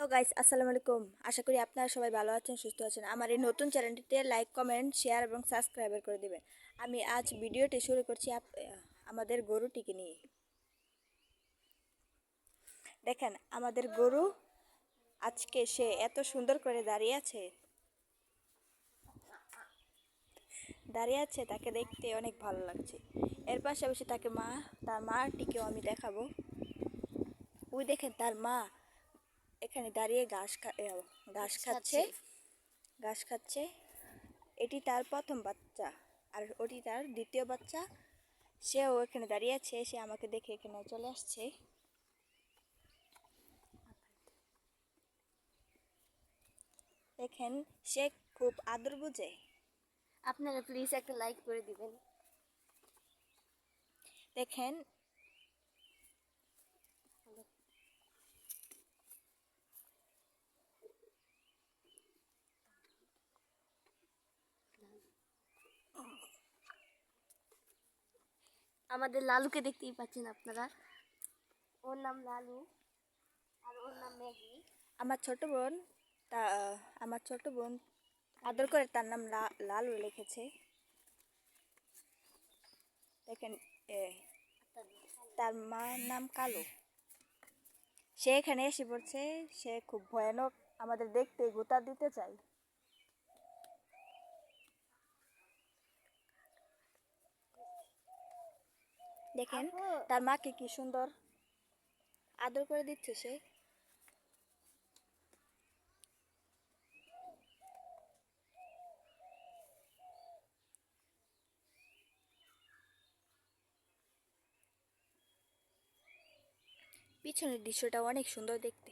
তো গাইস, আসসালামু আলাইকুম। আশা করি আপনারা সবাই ভালো আছেন, সুস্থ আছেন। আমার এই নতুন চ্যানেলটিতে লাইক, কমেন্ট, শেয়ার এবং সাবস্ক্রাইব করে দিবেন। আমি আজ ভিডিওটি শুরু করছি আমাদের গরুটিকে নিয়ে। দেখেন, আমাদের গরু আজকে সে এত সুন্দর করে দাঁড়িয়ে আছে, তাকে দেখতে অনেক ভালো লাগছে। এর পাশাপাশি তার মাটিকেও আমি দেখাবো। ওই দেখেন, তার মা এখানে দাঁড়িয়ে ঘাস খাচ্ছে। ঘাস খাচ্ছে। এটি তার প্রথম বাচ্চা, আর ওটি তার দ্বিতীয় বাচ্চা। সেও এখানে দাঁড়িয়ে আছে, সে আমাকে দেখে এখানে চলে আসছে। দেখেন, সে খুব আদর বুঝে। আপনারা প্লিজ একটা লাইক করে দিবেন। দেখেন, আমাদের লালুকে দেখতেই পাচ্ছেন আপনারা। ওর নাম লালু আর ওর নাম ম্যাগি। আমার ছোট বোন তা আমার ছোট বোন আদর করে তার নাম লালু লিখেছে। দেখেন, এ, তার মার নাম কালো। সে এখানে এসে পড়ছে। সে খুব ভয়ানক, আমাদের দেখতে গোতা দিতে চায়। দেখেন, তার মাকে কি সুন্দর আদর করে দিচ্ছে সে। পিছনের দৃশ্যটা অনেক সুন্দর দেখতে।